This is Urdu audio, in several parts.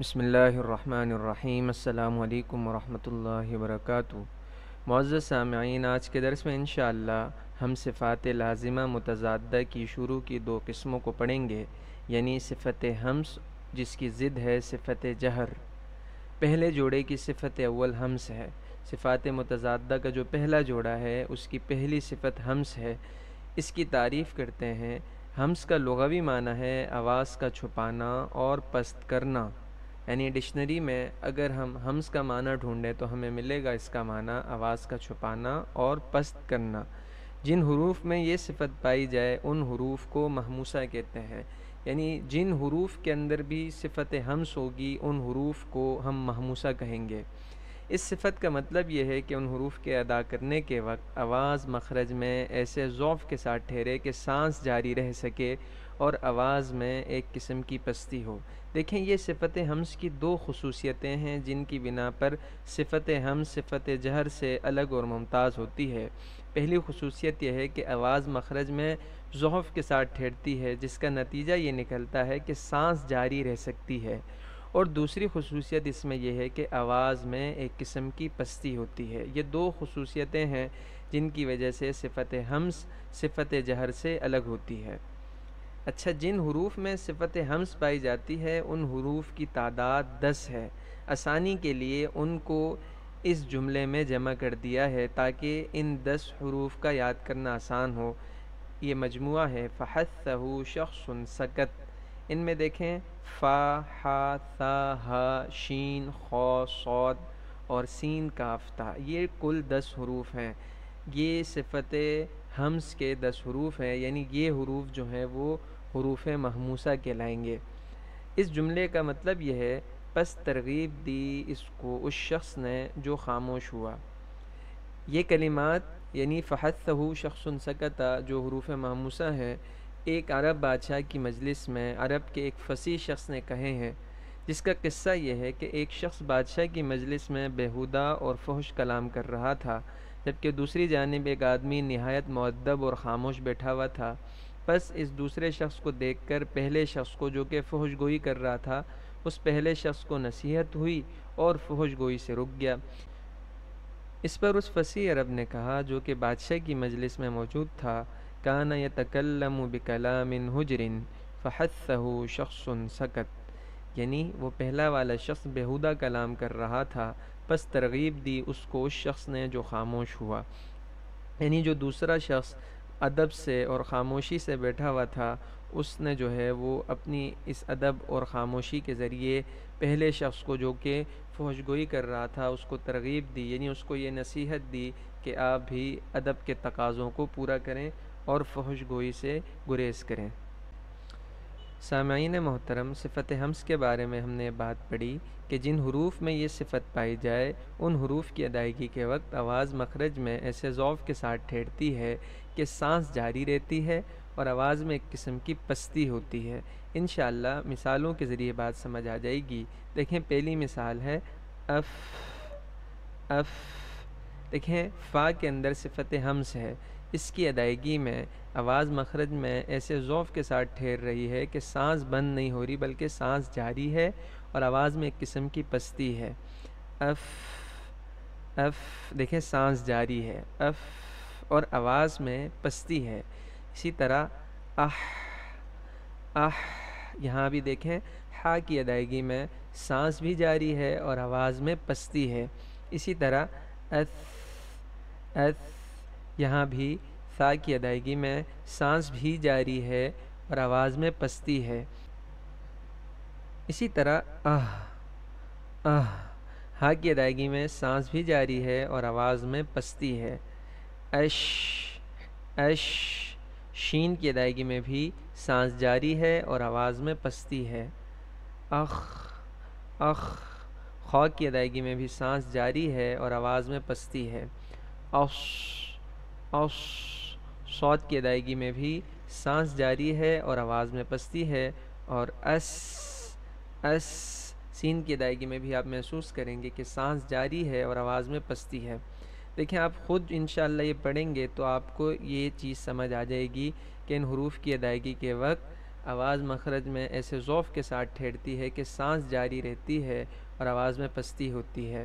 بسم اللہ الرحمن الرحیم۔ السلام علیکم ورحمۃ اللہ وبرکاتہ۔ معزز سامعین، آج کے درس میں انشاءاللہ ہم صفات لازمہ متضادہ کی شروع کی دو قسموں کو پڑھیں گے، یعنی صفت ہمس جس کی ضد ہے صفت جہر۔ پہلے جوڑے کی صفت اول ہمس ہے۔ صفات متضادہ کا جو پہلا جوڑا ہے اس کی پہلی صفت ہمس ہے۔ اس کی تعریف کرتے ہیں۔ ہمس کا لغوی معنی ہے آواز کا چھپانا اور پست کرنا، یعنی ڈکشنری میں اگر ہم ہمس کا معنی ڈھونڈیں تو ہمیں ملے گا اس کا معنی آواز کا چھپانا اور پست کرنا۔ جن حروف میں یہ صفت پائی جائے ان حروف کو محموسہ کہتے ہیں، یعنی جن حروف کے اندر بھی صفت ہمس ہوگی ان حروف کو ہم محموسہ کہیں گے۔ اس صفت کا مطلب یہ ہے کہ ان حروف کے ادا کرنے کے وقت آواز مخرج میں ایسے ضعف کے ساتھ ٹھہرے کہ سانس جاری رہ سکے اور آواز میں ایک قسم کی پستی ہو۔ دیکھیں، یہ صفت ہمس کی دو خصوصیتیں ہیں جن کی بنا پر صفت ہمس صفت جہر سے الگ اور ممتاز ہوتی ہے۔ پہلی خصوصیت یہ ہے کہ آواز مخرج میں ضعف کے ساتھ ٹھہرتی ہے، جس کا نتیجہ یہ نکلتا ہے کہ سانس جاری رہ سکتی ہے، اور دوسری خصوصیت اس میں یہ ہے کہ آواز میں ایک قسم کی پستی ہوتی ہے۔ یہ دو خصوصیتیں ہیں جن کی وجہ سے صفت ہمس صفت جہر سے الگ ہوتی ہے۔ اچھا، جن حروف میں صفت ہمس پائی جاتی ہے ان حروف کی تعداد 10 ہے۔ آسانی کے لیے ان کو اس جملے میں جمع کر دیا ہے تاکہ ان 10 حروف کا یاد کرنا آسان ہو۔ یہ مجموعہ ہے فحثہ شخص سکت۔ ان میں دیکھیں فا، ہا، ثا، ہا، شین، خا، صاد اور سین، کاف، تا، یہ کل 10 حروف ہیں۔ یہ صفت ہمس کے 10 حروف ہیں، یعنی یہ حروف جو ہیں وہ حروف محموسہ کہلائیں گے۔ اس جملے کا مطلب یہ ہے پس ترغیب دی اس کو اس شخص نے جو خاموش ہوا۔ یہ کلمات یعنی فحثہ شخص سکتا جو حروف محموسہ ہیں، ایک عرب بادشاہ کی مجلس میں عرب کے ایک فصیح شخص نے کہے ہیں، جس کا قصہ یہ ہے کہ ایک شخص بادشاہ کی مجلس میں بیہودہ اور فحش کلام کر رہا تھا، جبکہ دوسری جانب ایک آدمی نہایت مؤدب اور خاموش بیٹھا ہوا تھا۔ پس اس دوسرے شخص کو دیکھ کر پہلے شخص کو جو کہ فحش گوئی کر رہا تھا اس پہلے شخص کو نصیحت ہوئی اور فحش گوئی سے رک گیا۔ اس پر اس فصیح عرب نے کہا جو کہ بادشاہ کی مجلس میں موجود تھا، کان یتکلم بکلام حجر فحثہ شخص سکت، یعنی وہ پہلا والا شخص بیہودہ کلام کر رہا تھا، پس ترغیب دی اس کو اس شخص نے جو خاموش ہوا، یعنی جو دوسرا شخص ادب سے اور خاموشی سے بیٹھا ہوا تھا اس نے جو ہے وہ اپنی اس ادب اور خاموشی کے ذریعے پہلے شخص کو جو کہ فحش گوئی کر رہا تھا اس کو ترغیب دی، یعنی اس کو یہ نصیحت دی کہ آپ بھی ادب کے تقاضوں کو پورا کریں اور فحش گوئی سے گریز کریں۔ سامعین محترم، صفت ہمس کے بارے میں ہم نے بات پڑھی کہ جن حروف میں یہ صفت پائی جائے ان حروف کی ادائیگی کے وقت آواز مخرج میں ایسے ضعف کے ساتھ ٹھہرتی ہے کہ سانس جاری رہتی ہے اور آواز میں ایک قسم کی پستی ہوتی ہے۔ انشاءاللہ مثالوں کے ذریعے بات سمجھ آ جائے گی۔ دیکھیں، پہلی مثال ہے اف، اف۔ دیکھیں، فا کے اندر صفت ہمس ہے، اس کی ادائیگی میں آواز مخرج میں ایسے ضعف کے ساتھ ٹھہر رہی ہے کہ سانس بند نہیں ہو رہی بلکہ سانس جاری ہے اور آواز میں ایک قسم کی پستی ہے۔ If, if. دیکھیں، سانس جاری ہے، اف، اور آواز میں پستی ہے۔ اسی طرح اح، اح۔ یہاں بھی دیکھیں ہا کی ادائیگی میں سانس بھی جاری ہے اور آواز میں پستی ہے۔ اسی طرح اث، اث۔ یہاں بھی ثا کی ادائیگی میں سانس بھی جاری ہے اور آواز میں پستی ہے۔ اسی طرح اہ، اہ۔ ہا کی ادائیگی میں سانس بھی جاری ہے اور آواز میں پستی ہے۔ اش، اش۔ شین کی ادائیگی میں بھی سانس جاری ہے اور آواز میں پستی ہے۔ اخ، اخ۔ خا کی ادائیگی میں بھی سانس جاری ہے اور آواز میں پستی ہے۔ اص، اص۔ صاد کی ادائیگی میں بھی سانس جاری ہے اور آواز میں پستی ہے۔ اور اس، اس۔ سین کی ادائیگی میں بھی آپ محسوس کریں گے کہ سانس جاری ہے اور آواز میں پستی ہے۔ دیکھیں، آپ خود انشاءاللہ یہ پڑھیں گے تو آپ کو یہ چیز سمجھ آ جائے گی کہ ان حروف کی ادائیگی کے وقت آواز مخرج میں ایسے ذوف کے ساتھ ٹھہرتی ہے کہ سانس جاری رہتی ہے اور آواز میں پستی ہوتی ہے۔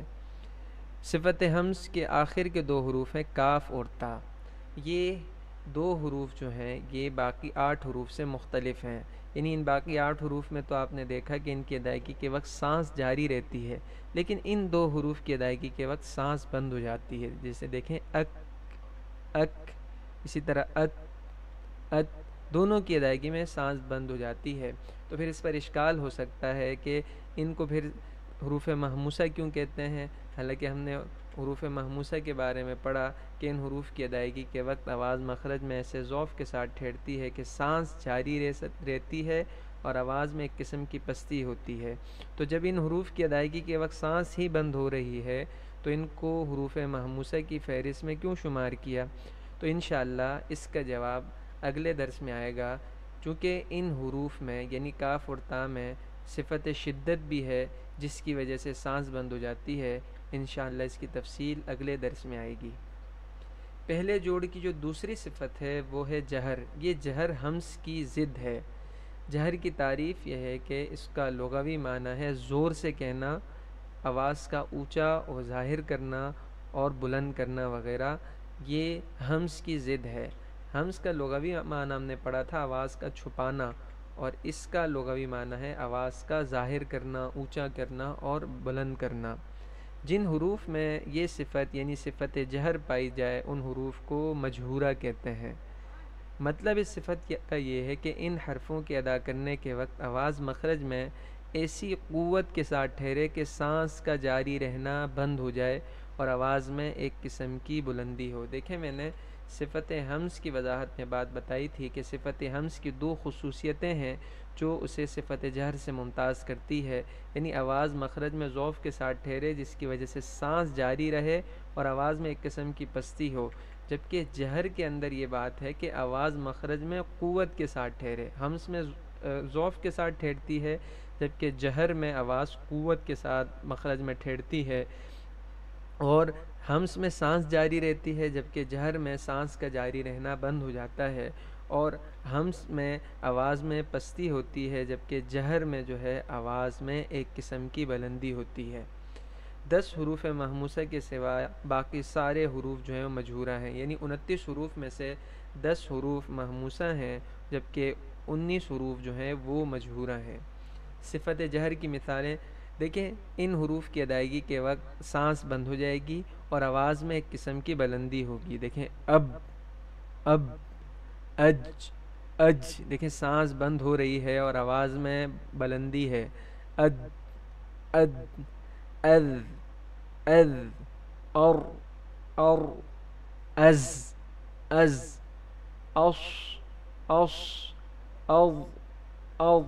صفت ہمس کے آخر کے 2 حروف ہیں کاف اور تا۔ یہ 2 حروف جو ہیں یہ باقی 8 حروف سے مختلف ہیں، یعنی ان باقی 8 حروف میں تو آپ نے دیکھا کہ ان کی ادائیگی کے وقت سانس جاری رہتی ہے، لیکن ان 2 حروف کی ادائیگی کے وقت سانس بند ہو جاتی ہے۔ جیسے دیکھیں اک، اک، اسی طرح ات، ات، دونوں کی ادائیگی میں سانس بند ہو جاتی ہے۔ تو پھر اس پر اشکال ہو سکتا ہے کہ ان کو پھر حروف محموسہ کیوں کہتے ہیں، حالانکہ ہم نے حروف محموسہ کے بارے میں پڑھا کہ ان حروف کی ادائیگی کے وقت آواز مخرج میں ایسے ذوف کے ساتھ ٹھہرتی ہے کہ سانس جاری رہتی ہے اور آواز میں ایک قسم کی پستی ہوتی ہے۔ تو جب ان حروف کی ادائیگی کے وقت سانس ہی بند ہو رہی ہے تو ان کو حروف محموسہ کی فہرست میں کیوں شمار کیا؟ تو انشاءاللہ اس کا جواب اگلے درس میں آئے گا، چونکہ ان حروف میں یعنی کاف اور تا میں صفت شدت بھی ہے جس کی وجہ سے سانس بند ہو جاتی ہے۔ انشاءاللہ اس کی تفصیل اگلے درس میں آئے گی۔ پہلے جوڑ کی جو دوسری صفت ہے وہ ہے جہر۔ یہ جہر ہمس کی ضد ہے۔ جہر کی تعریف یہ ہے کہ اس کا لغوی معنی ہے زور سے کہنا، آواز کا اونچا اور ظاہر کرنا اور بلند کرنا وغیرہ، یہ ہمس کی ضد ہے۔ ہمس کا لغوی معنی ہم نے پڑھا تھا آواز کا چھپانا، اور اس کا لغوی معنی ہے آواز کا ظاہر کرنا، اونچا کرنا اور بلند کرنا۔ جن حروف میں یہ صفت یعنی صفت جہر پائی جائے ان حروف کو مجہورہ کہتے ہیں۔ مطلب اس صفت کا یہ ہے کہ ان حرفوں کے ادا کرنے کے وقت آواز مخرج میں ایسی قوت کے ساتھ ٹھہرے کہ سانس کا جاری رہنا بند ہو جائے اور آواز میں ایک قسم کی بلندی ہو۔ دیکھیں میں نے صفت ہمس کی وضاحت میں بات بتائی تھی کہ صفت ہمس کی 2 خصوصیتیں ہیں جو اسے صفت جہر سے ممتاز کرتی ہے، یعنی آواز مخرج میں ذوف کے ساتھ ٹھہرے جس کی وجہ سے سانس جاری رہے اور آواز میں ایک قسم کی پستی ہو، جبکہ جہر کے اندر یہ بات ہے کہ آواز مخرج میں قوت کے ساتھ ٹھہرے۔ ہمس میں ذوف کے ساتھ ٹھہرتی ہے جبکہ جہر میں آواز قوت کے ساتھ مخرج میں ٹھہرتی ہے، اور ہمس میں سانس جاری رہتی ہے جبکہ جہر میں سانس کا جاری رہنا بند ہو جاتا ہے، اور ہمس میں آواز میں پستی ہوتی ہے جبکہ جہر میں جو ہے آواز میں ایک قسم کی بلندی ہوتی ہے۔ 10 حروف محموسہ کے سوا باقی سارے حروف جو ہیں وہ مجہورہ ہیں، یعنی 29 حروف میں سے 10 حروف محموسہ ہیں جبکہ 19 حروف جو ہیں وہ مجہورہ ہیں۔ صفت جہر کی مثالیں دیکھیں، ان حروف کی ادائیگی کے وقت سانس بند ہو جائے گی اور آواز میں ایک قسم کی بلندی ہوگی۔ دیکھیں اب، اب، اج، اج، دیکھیں سانس بند ہو رہی ہے اور آواز میں بلندی ہے۔ اد، اد، اذ، اذ، اور، از، از، اص، اص، اض، اض،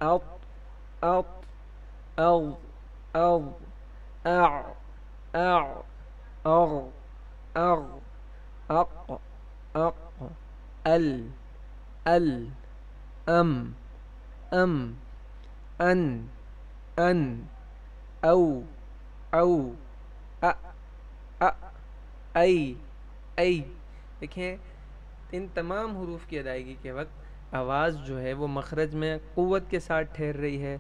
اط، اط، اض، اض، اع، اع، اغ، اغ، اق، اق، ال، ال، ام، ام، ان، ان، او، او، اَ، اَ، ای، ای۔ دیکھیں ان تمام حروف کی ادائیگی کے وقت آواز جو ہے وہ مخرج میں قوت کے ساتھ ٹھہر رہی ہے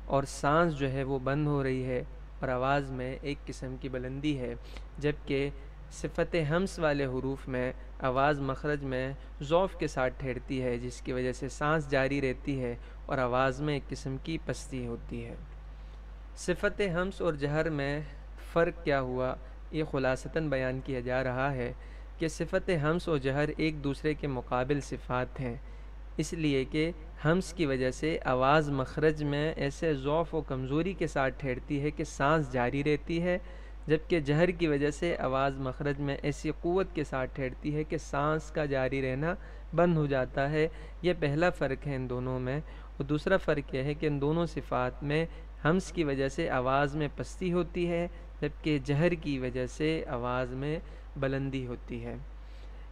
اور سانس جو ہے وہ بند ہو رہی ہے اور آواز میں ایک قسم کی بلندی ہے، جبکہ صفت ہمس والے حروف میں آواز مخرج میں ذوف کے ساتھ ٹھہرتی ہے جس کی وجہ سے سانس جاری رہتی ہے اور آواز میں ایک قسم کی پستی ہوتی ہے۔ صفت ہمس اور جہر میں فرق کیا ہوا، یہ خلاصتاً بیان کیا جا رہا ہے کہ صفت ہمس و جہر ایک دوسرے کے مقابل صفات ہیں، اس لیے کہ ہمس کی وجہ سے آواز مخرج میں ایسے ضعف و کمزوری کے ساتھ ٹھہرتی ہے کہ سانس جاری رہتی ہے، جبکہ جہر کی وجہ سے آواز مخرج میں ایسی قوت کے ساتھ ٹھہرتی ہے کہ سانس کا جاری رہنا بند ہو جاتا ہے۔ یہ پہلا فرق ہے ان دونوں میں، اور دوسرا فرق یہ ہے کہ ان دونوں صفات میں ہمس کی وجہ سے آواز میں پستی ہوتی ہے جبکہ جہر کی وجہ سے آواز میں بلندی ہوتی ہے۔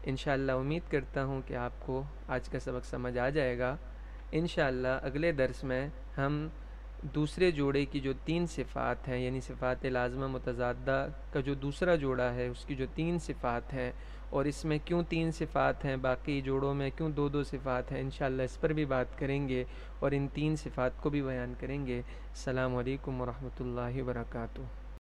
انشاءاللہ امید کرتا ہوں کہ آپ کو آج کا سبق سمجھ آ جائے گا۔ انشاءاللہ اگلے درس میں ہم دوسرے جوڑے کی جو 3 صفات ہیں، یعنی صفات لازمہ متضادہ کا جو دوسرا جوڑا ہے اس کی جو 3 صفات ہیں اور اس میں کیوں 3 صفات ہیں، باقی جوڑوں میں کیوں 2 صفات ہیں، انشاءاللہ اس پر بھی بات کریں گے اور ان 3 صفات کو بھی بیان کریں گے۔ السلام علیکم ورحمۃ اللہ وبرکاتہ۔